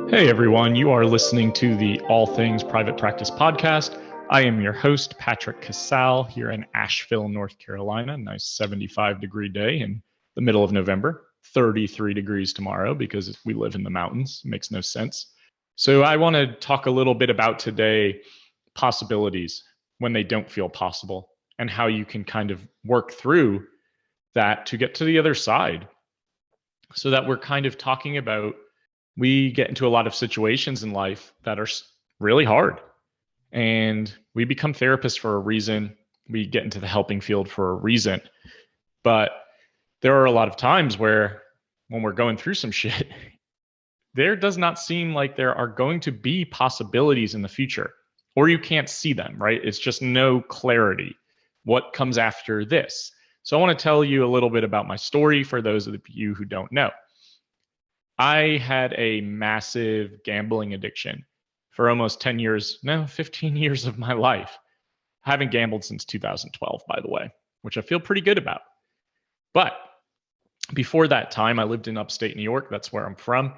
Hey everyone, you are listening to the All Things Private Practice podcast. I am your host, Patrick.Casale, here in Asheville, North Carolina. Nice 75-degree day in the middle of November, 33 degrees tomorrow because we live in the mountains. Makes no sense. So I want to talk a little bit about today possibilities when they don't feel possible and how you can kind of work through that to get to the other side. So that we're kind of talking about, we get into a lot of situations in life that are really hard, and we become therapists for a reason. We get into the helping field for a reason. But there are a lot of times where when we're going through some shit, there does not seem like there are going to be possibilities in the future, or you can't see them, right? It's just no clarity. What comes after this? So I want to tell you a little bit about my story for those of you who don't know. I had a massive gambling addiction for almost 15 years of my life. I haven't gambled since 2012, by the way, which I feel pretty good about. But before that time, I lived in upstate New York. That's where I'm from.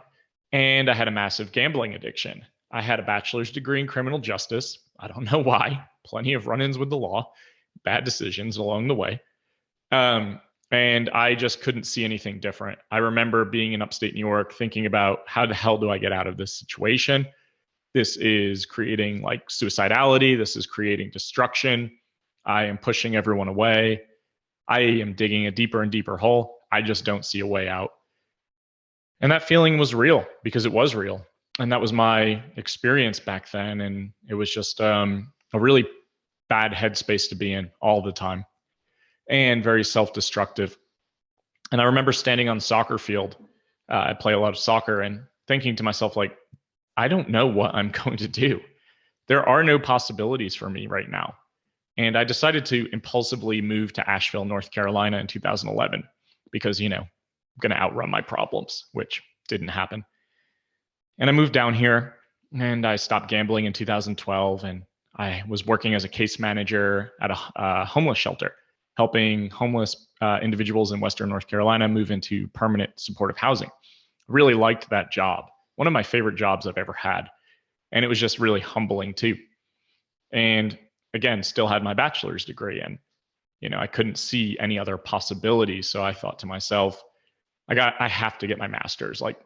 And I had a massive gambling addiction. I had a bachelor's degree in criminal justice. I don't know why. Plenty of run-ins with the law, bad decisions along the way. And I just couldn't see anything different. I remember being in upstate New York thinking about, how the hell do I get out of this situation? This is creating like suicidality. This is creating destruction. I am pushing everyone away. I am digging a deeper and deeper hole. I just don't see a way out. And that feeling was real because it was real. And that was my experience back then. And it was just a really bad headspace to be in all the time, and very self-destructive. And I remember standing on the soccer field. I play a lot of soccer, and thinking to myself, like, I don't know what I'm going to do. There are no possibilities for me right now. And I decided to impulsively move to Asheville, North Carolina in 2011 because, I'm going to outrun my problems, which didn't happen. And I moved down here, and I stopped gambling in 2012. And I was working as a case manager at a homeless shelter, helping homeless individuals in Western North Carolina move into permanent supportive housing. Really liked that job. One of my favorite jobs I've ever had. And it was just really humbling too. And again, still had my bachelor's degree, and I couldn't see any other possibilities. So I thought to myself, I have to get my master's. Like,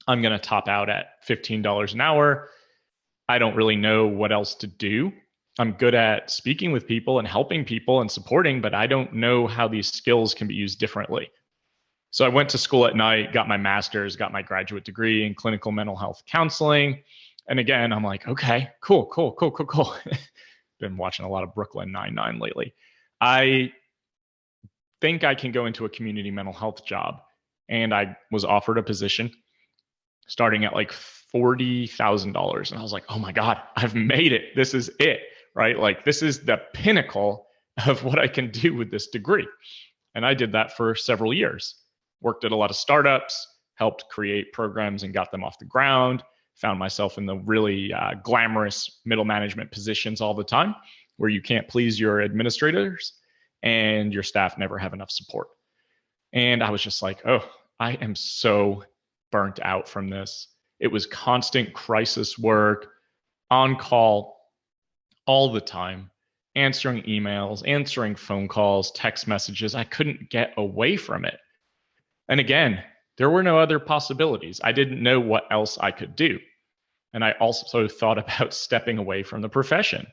I'm going to top out at $15 an hour. I don't really know what else to do. I'm good at speaking with people and helping people and supporting, but I don't know how these skills can be used differently. So I went to school at night, got my master's, got my graduate degree in clinical mental health counseling. And again, I'm like, okay, cool. Been watching a lot of Brooklyn Nine-Nine lately. I think I can go into a community mental health job. And I was offered a position starting at like $40,000. And I was like, oh my God, I've made it. This is it. Right? Like, this is the pinnacle of what I can do with this degree. And I did that for several years. Worked at a lot of startups, helped create programs and got them off the ground. Found myself in the really glamorous middle management positions all the time, where you can't please your administrators and your staff never have enough support. And I was just like, oh, I am so burnt out from this. It was constant crisis work, on call all the time, answering emails, answering phone calls, text messages. I couldn't get away from it. And again, there were no other possibilities. I didn't know what else I could do. And I also thought about stepping away from the profession.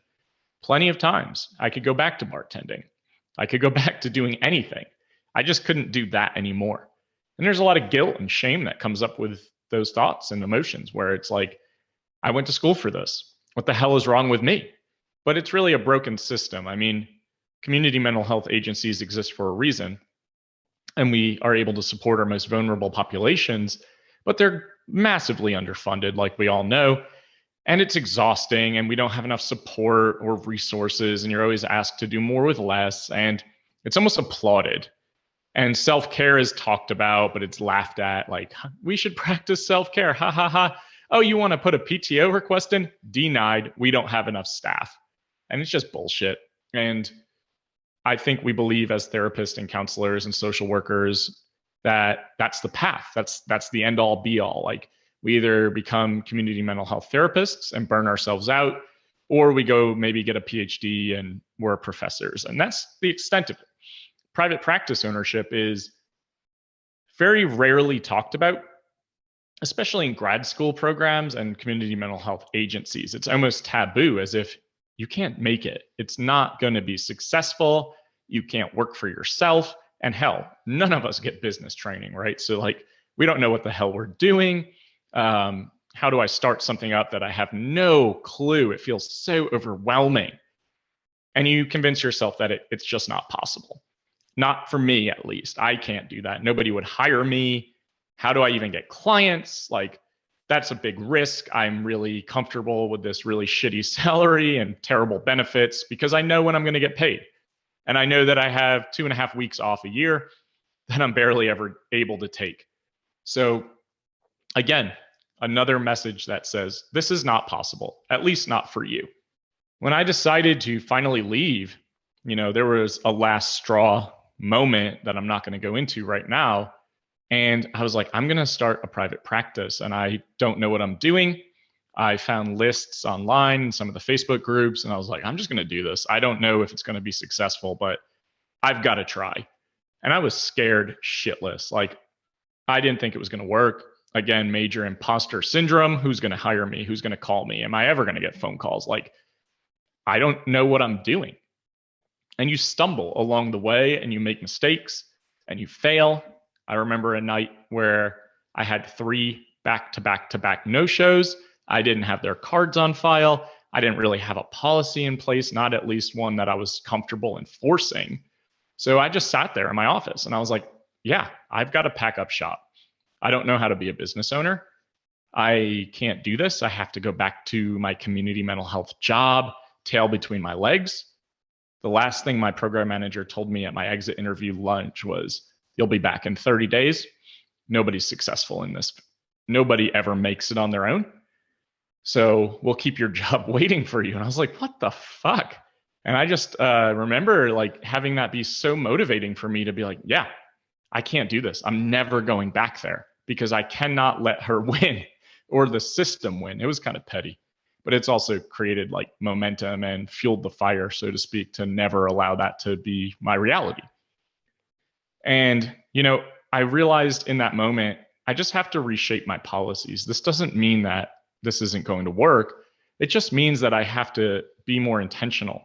Plenty of times. I could go back to bartending. I could go back to doing anything. I just couldn't do that anymore. And there's a lot of guilt and shame that comes up with those thoughts and emotions, where it's like, I went to school for this. What the hell is wrong with me? But it's really a broken system. I mean, community mental health agencies exist for a reason, and we are able to support our most vulnerable populations, but they're massively underfunded, like we all know, and it's exhausting, and we don't have enough support or resources, and you're always asked to do more with less, and it's almost applauded. And self-care is talked about, but it's laughed at, like, we should practice self-care, ha ha ha. Oh, you want to put a PTO request in? Denied. We don't have enough staff. And it's just bullshit. And I think we believe as therapists and counselors and social workers that that's the path. That's the end all be all. Like, We either become community mental health therapists and burn ourselves out, or we go maybe get a PhD and we're professors. And that's the extent of it. Private practice ownership is very rarely talked about, especially in grad school programs and community mental health agencies. It's almost taboo, as if you can't make it. It's not going to be successful. You can't work for yourself. And hell, none of us get business training, right? So like, we don't know what the hell we're doing. How do I start something up that I have no clue? It feels so overwhelming. And you convince yourself that it's just not possible. Not for me, at least. I can't do that. Nobody would hire me. How do I even get clients? Like, that's a big risk. I'm really comfortable with this really shitty salary and terrible benefits because I know when I'm going to get paid. And I know that I have 2.5 weeks off a year that I'm barely ever able to take. So again, another message that says this is not possible, at least not for you. When I decided to finally leave, there was a last straw moment that I'm not going to go into right now. And I was like, I'm going to start a private practice and I don't know what I'm doing. I found lists online in some of the Facebook groups and I was like, I'm just going to do this. I don't know if it's going to be successful, but I've got to try. And I was scared shitless. Like, I didn't think it was going to work. Again, major imposter syndrome. Who's going to hire me? Who's going to call me? Am I ever going to get phone calls? Like, I don't know what I'm doing. And you stumble along the way and you make mistakes and you fail. I remember a night where I had 3 back-to-back no-shows. I didn't have their cards on file. I didn't really have a policy in place, not at least one that I was comfortable enforcing. So I just sat there in my office and I was like, yeah, I've got to pack up shop. I don't know how to be a business owner. I can't do this. I have to go back to my community mental health job, tail between my legs. The last thing my program manager told me at my exit interview lunch was, you'll be back in 30 days. Nobody's successful in this. Nobody ever makes it on their own. So we'll keep your job waiting for you. And I was like, what the fuck? And I just remember like having that be so motivating for me to be like, yeah, I can't do this. I'm never going back there because I cannot let her win or the system win. It was kind of petty, but it's also created like momentum and fueled the fire, so to speak, to never allow that to be my reality. And, I realized in that moment, I just have to reshape my policies. This doesn't mean that this isn't going to work. It just means that I have to be more intentional.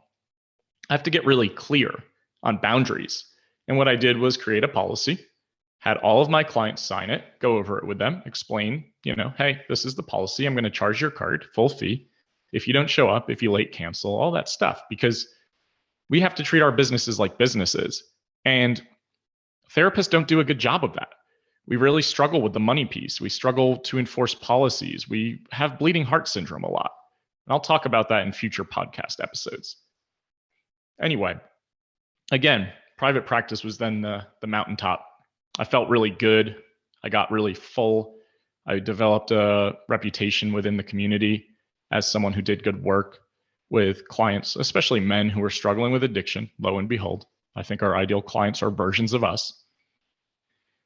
I have to get really clear on boundaries. And what I did was create a policy, had all of my clients sign it, go over it with them, explain, hey, this is the policy. I'm going to charge your card, full fee. If you don't show up, if you late cancel, all that stuff, because we have to treat our businesses like businesses. And therapists don't do a good job of that. We really struggle with the money piece. We struggle to enforce policies. We have bleeding heart syndrome a lot. And I'll talk about that in future podcast episodes. Anyway, again, private practice was then the mountaintop. I felt really good. I got really full. I developed a reputation within the community as someone who did good work with clients, especially men who were struggling with addiction. Lo and behold, I think our ideal clients are versions of us.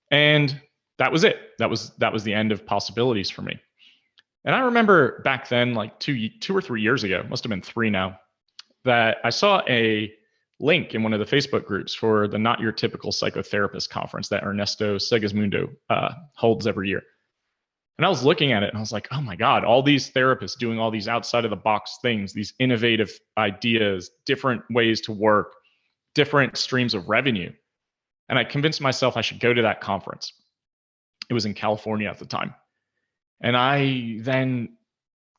And that was it. That was the end of possibilities for me. And I remember back then, like two or 3 years ago, must have been 3 now, that I saw a link in one of the Facebook groups for the Not Your Typical Psychotherapist conference that Ernesto Segismundo holds every year. And I was looking at it and I was like, oh my God, all these therapists doing all these outside of the box things, these innovative ideas, different ways to work, different streams of revenue. And I convinced myself I should go to that conference. It was in California at the time. And I then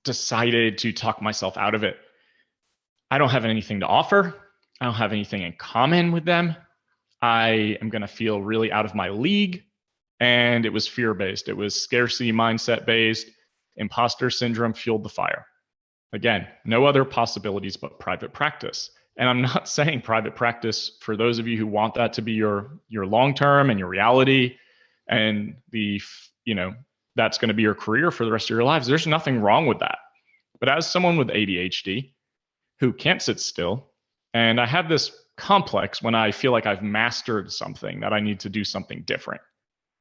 decided to talk myself out of it. I don't have anything to offer. I don't have anything in common with them. I am going to feel really out of my league. And it was fear-based. It was scarcity mindset-based. Imposter syndrome fueled the fire. Again, no other possibilities but private practice. And I'm not saying private practice for those of you who want that to be your long-term and your reality and that's going to be your career for the rest of your lives. There's nothing wrong with that. But as someone with ADHD who can't sit still, and I have this complex when I feel like I've mastered something that I need to do something different.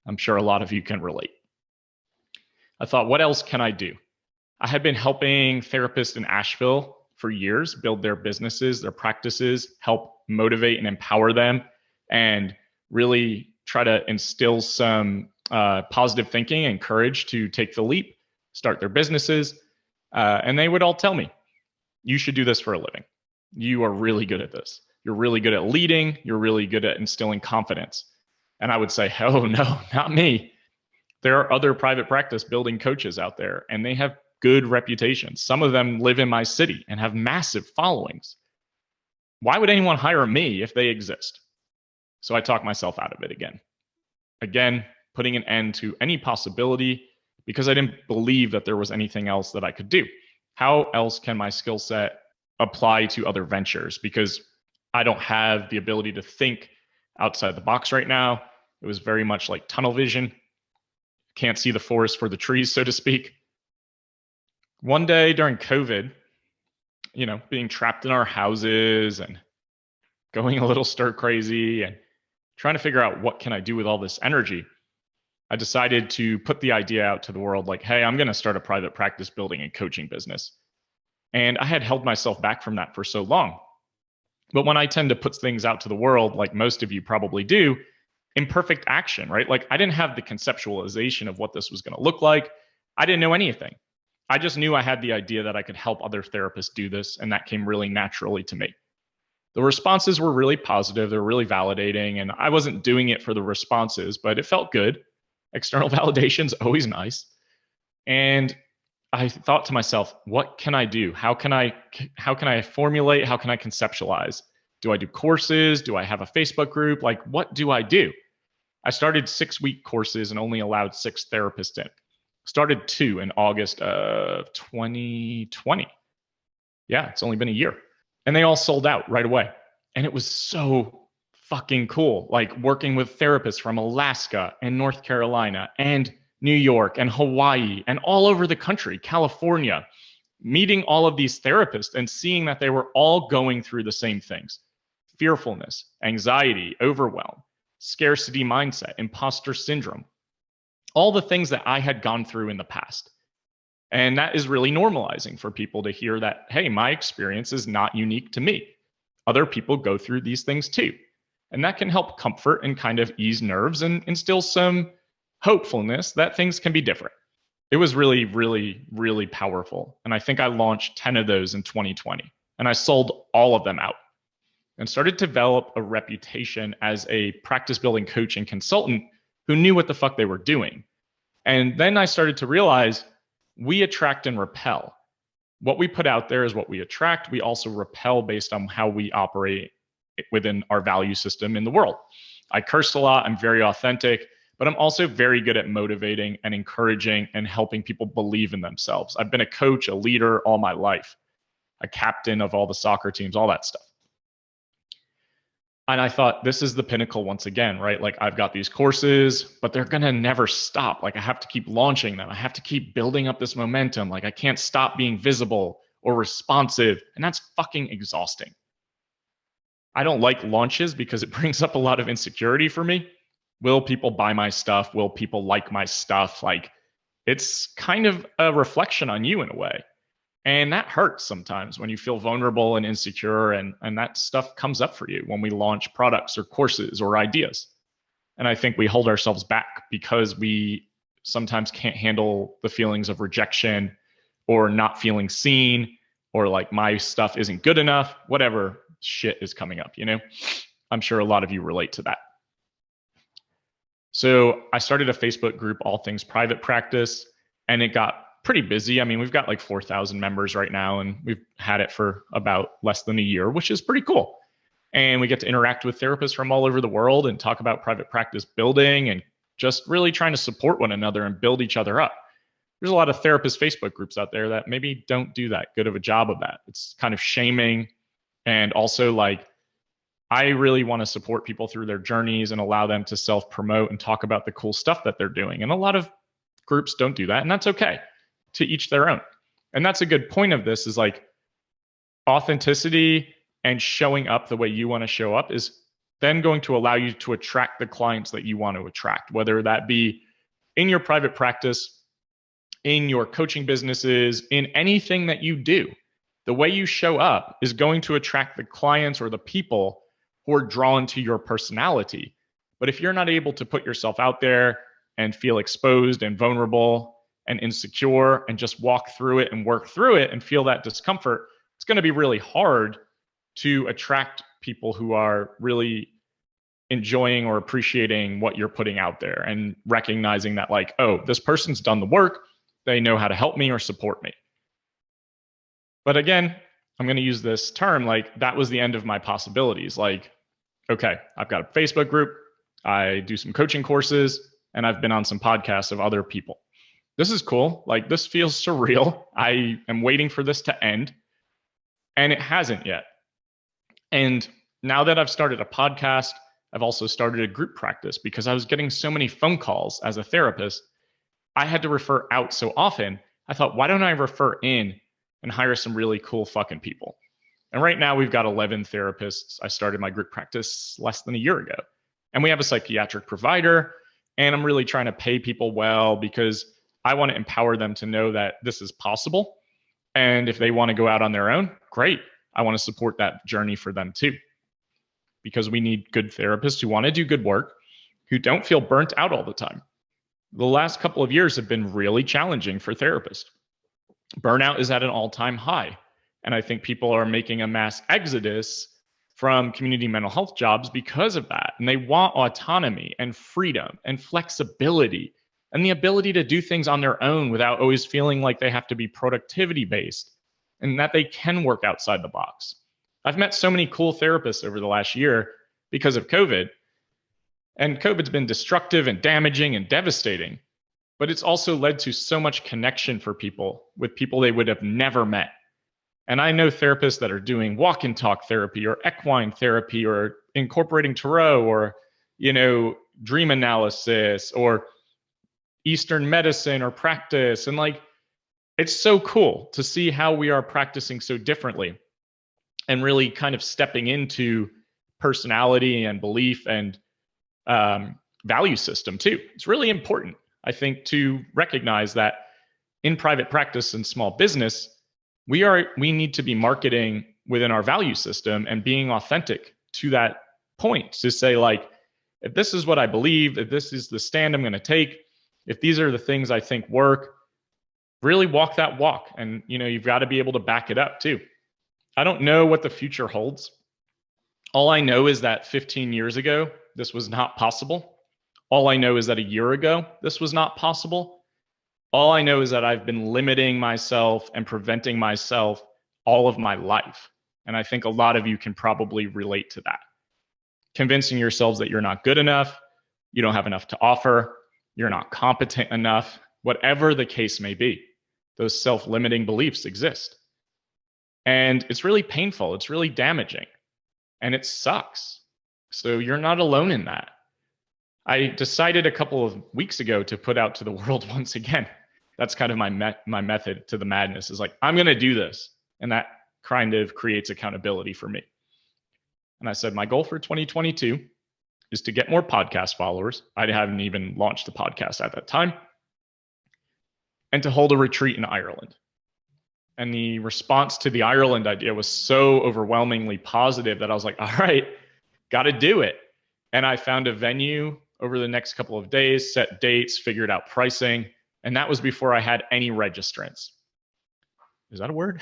I'm sure a lot of you can relate. I thought, what else can I do? I had been helping therapists in Asheville for years build their businesses, their practices, help motivate and empower them, and really try to instill some positive thinking and courage to take the leap, start their businesses. And they would all tell me, you should do this for a living. You are really good at this. You're really good at leading. You're really good at instilling confidence. And I would say, oh, no, not me. There are other private practice building coaches out there, and they have good reputations. Some of them live in my city and have massive followings. Why would anyone hire me if they exist? So I talked myself out of it again. Again, putting an end to any possibility because I didn't believe that there was anything else that I could do. How else can my skill set apply to other ventures? Because I don't have the ability to think outside the box right now. It was very much like tunnel vision. Can't see the forest for the trees, so to speak. One day during COVID, being trapped in our houses and going a little stir crazy and trying to figure out what can I do with all this energy, I decided to put the idea out to the world like, hey, I'm going to start a private practice building and coaching business. And I had held myself back from that for so long. But when I tend to put things out to the world, like most of you probably do, imperfect action, right? Like I didn't have the conceptualization of what this was going to look like. I didn't know anything. I just knew I had the idea that I could help other therapists do this, and that came really naturally to me. The responses were really positive. They're really validating, and I wasn't doing it for the responses, but it felt good. External validation's always nice. And I thought to myself, what can I do? How can I formulate? How can I conceptualize? Do I do courses? Do I have a Facebook group? Like, what do I do? I started 6-week courses and only allowed 6 therapists in. Started 2 in August of 2020. Yeah, it's only been a year. And they all sold out right away. And it was so fucking cool. Like working with therapists from Alaska and North Carolina and New York and Hawaii and all over the country, California, meeting all of these therapists and seeing that they were all going through the same things: fearfulness, anxiety, overwhelm, scarcity mindset, imposter syndrome, all the things that I had gone through in the past. And that is really normalizing for people to hear that, hey, my experience is not unique to me. Other people go through these things too. And that can help comfort and kind of ease nerves and instill some hopefulness that things can be different. It was really, really, really powerful. And I think I launched 10 of those in 2020. And I sold all of them out and started to develop a reputation as a practice building coach and consultant who knew what the fuck they were doing. And then I started to realize we attract and repel. What we put out there is what we attract. We also repel based on how we operate within our value system in the world. I curse a lot. I'm very authentic, but I'm also very good at motivating and encouraging and helping people believe in themselves. I've been a coach, a leader all my life, a captain of all the soccer teams, all that stuff. And I thought, this is the pinnacle once again, right? Like I've got these courses, but they're going to never stop. Like I have to keep launching them. I have to keep building up this momentum. Like I can't stop being visible or responsive. And that's fucking exhausting. I don't like launches because it brings up a lot of insecurity for me. Will people buy my stuff? Will people like my stuff? Like it's kind of a reflection on you in a way. And that hurts sometimes when you feel vulnerable and insecure, and that stuff comes up for you when we launch products or courses or ideas. And I think we hold ourselves back because we sometimes can't handle the feelings of rejection or not feeling seen, or like my stuff isn't good enough, whatever shit is coming up, I'm sure a lot of you relate to that. So I started a Facebook group, All Things Private Practice, and it got pretty busy. I mean, we've got like 4,000 members right now, and we've had it for about less than a year, which is pretty cool. And we get to interact with therapists from all over the world and talk about private practice building and just really trying to support one another and build each other up. There's a lot of therapist Facebook groups out there that maybe don't do that good of a job of that. It's kind of shaming. And also like, I really want to support people through their journeys and allow them to self-promote and talk about the cool stuff that they're doing. And a lot of groups don't do that, and that's okay. To each their own. And that's a good point of this, is like authenticity and showing up the way you want to show up is then going to allow you to attract the clients that you want to attract, whether that be in your private practice in your coaching businesses, in anything that you do. The way you show up is going to attract the clients or the people who are drawn to your personality. But if you're not able to put yourself out there and feel exposed and vulnerable and insecure and just walk through it and work through it and feel that discomfort, it's going to be really hard to attract people who are really enjoying or appreciating what you're putting out there and recognizing that, like, oh, this person's done the work. They know how to help me or support me. But again, I'm going to use this term, like, that was the end of my possibilities. Like, okay, I've got a Facebook group, I do some coaching courses, and I've been on some podcasts of other people. This is cool. Like, this feels surreal. I am waiting for this to end, and it hasn't yet. And now that I've started a podcast, I've also started a group practice because I was getting so many phone calls as a therapist. I had to refer out so often. I thought, why don't I refer in and hire some really cool fucking people? And right now we've got 11 therapists. I started my group practice less than a year ago. And we have a psychiatric provider. And I'm really trying to pay people well because I want to empower them to know that this is possible. And if they want to go out on their own, great. I want to support that journey for them too. Because we need good therapists who want to do good work, who don't feel burnt out all the time. The last couple of years have been really challenging for therapists. Burnout is at an all-time high. And I think people are making a mass exodus from community mental health jobs because of that. And they want autonomy and freedom and flexibility and the ability to do things on their own without always feeling like they have to be productivity based and that they can work outside the box. I've met so many cool therapists over the last year because of COVID. And COVID's been destructive and damaging and devastating, but it's also led to so much connection for people with people they would have never met. And I know therapists that are doing walk and talk therapy or equine therapy or incorporating tarot or, dream analysis or Eastern medicine or practice. And like, it's so cool to see how we are practicing so differently and really kind of stepping into personality and belief and value system too. It's really important, I think, to recognize that in private practice and small business, we need to be marketing within our value system and being authentic to that point to say, like, if this is what I believe, if this is the stand I'm going to take, if these are the things I think work, really walk that walk. And, you've got to be able to back it up too. I don't know what the future holds. All I know is that 15 years ago, this was not possible. All I know is that a year ago, this was not possible. All I know is that I've been limiting myself and preventing myself all of my life. And I think a lot of you can probably relate to that. Convincing yourselves that you're not good enough, you don't have enough to offer, you're not competent enough, whatever the case may be. Those self-limiting beliefs exist. And it's really painful. It's really damaging. And it sucks. So you're not alone in that. I decided a couple of weeks ago to put out to the world once again. That's kind of my method to the madness, is like, I'm going to do this. And that kind of creates accountability for me. And I said, my goal for 2022 is to get more podcast followers. I hadn't even launched the podcast at that time. And to hold a retreat in Ireland. And the response to the Ireland idea was so overwhelmingly positive that I was like, all right, got to do it. And I found a venue over the next couple of days, set dates, figured out pricing. And that was before I had any registrants. Is that a word?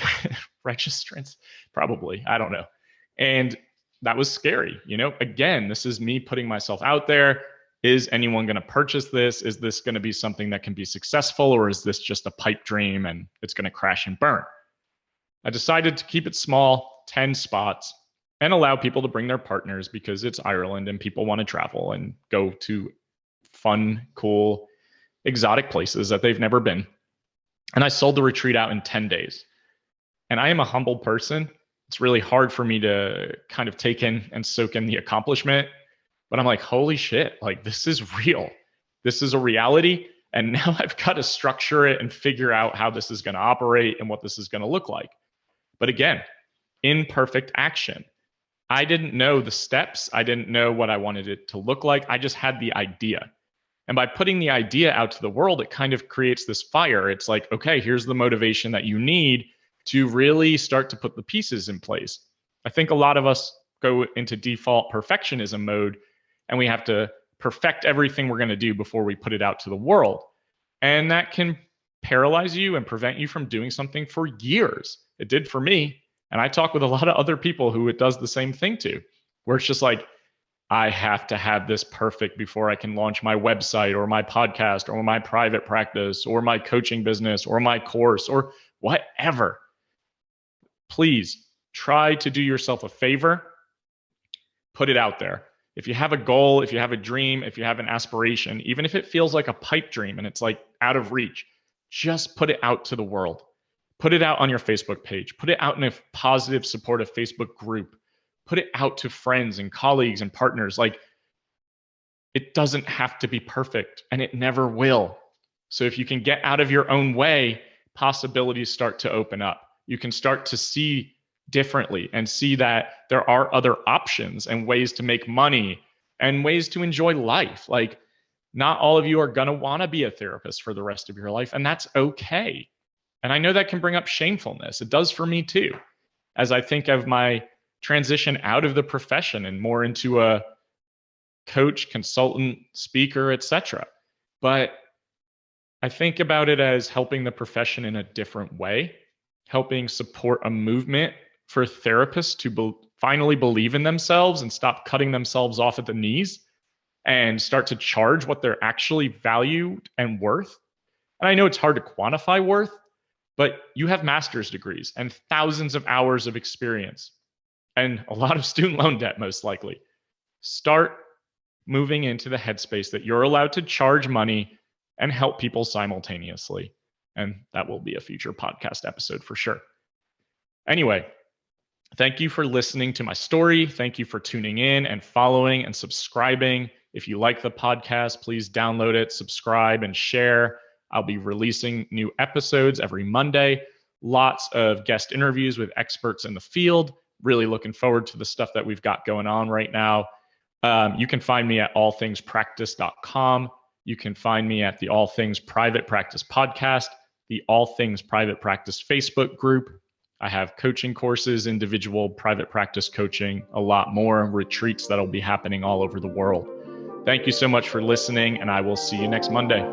Registrants? Probably. I don't know. And that was scary. Again, this is me putting myself out there. Is anyone going to purchase this? Is this going to be something that can be successful, or is this just a pipe dream and it's going to crash and burn? I decided to keep it small, 10 spots, and allow people to bring their partners because it's Ireland and people want to travel and go to fun, cool, exotic places that they've never been. And I sold the retreat out in 10 days. And I am a humble person. It's really hard for me to kind of take in and soak in the accomplishment. But I'm like, holy shit, like, this is real. This is a reality. And now I've got to structure it and figure out how this is going to operate and what this is going to look like. But again, imperfect action. I didn't know the steps. I didn't know what I wanted it to look like. I just had the idea. And by putting the idea out to the world, it kind of creates this fire. It's like, okay, here's the motivation that you need to really start to put the pieces in place. I think a lot of us go into default perfectionism mode, and we have to perfect everything we're going to do before we put it out to the world. And that can paralyze you and prevent you from doing something for years. It did for me. And I talk with a lot of other people who it does the same thing to, where it's just like, I have to have this perfect before I can launch my website or my podcast or my private practice or my coaching business or my course or whatever. Please try to do yourself a favor. Put it out there. If you have a goal, if you have a dream, if you have an aspiration, even if it feels like a pipe dream and it's like out of reach, just put it out to the world. Put it out on your Facebook page. Put it out in a positive, supportive Facebook group. Put it out to friends and colleagues and partners. Like, it doesn't have to be perfect, and it never will. So if you can get out of your own way, possibilities start to open up. You can start to see differently and see that there are other options and ways to make money and ways to enjoy life. Like, not all of you are going to want to be a therapist for the rest of your life, and that's okay. And I know that can bring up shamefulness. It does for me too, as I think of my transition out of the profession and more into a coach, consultant, speaker, etc. But I think about it as helping the profession in a different way, helping support a movement for therapists to finally believe in themselves and stop cutting themselves off at the knees and start to charge what they're actually valued and worth. And I know it's hard to quantify worth, but you have master's degrees and thousands of hours of experience and a lot of student loan debt, most likely. Start moving into the headspace that you're allowed to charge money and help people simultaneously. And that will be a future podcast episode for sure. Anyway, thank you for listening to my story. Thank you for tuning in and following and subscribing. If you like the podcast, please download it, subscribe, and share. I'll be releasing new episodes every Monday. Lots of guest interviews with experts in the field. Really looking forward to the stuff that we've got going on right now. You can find me at 𝐴llThingsPractice.com. You can find me at the All Things Private Practice podcast, the All Things Private Practice Facebook group. I have coaching courses, individual private practice coaching, a lot more retreats that'll be happening all over the world. Thank you so much for listening, and I will see you next Monday.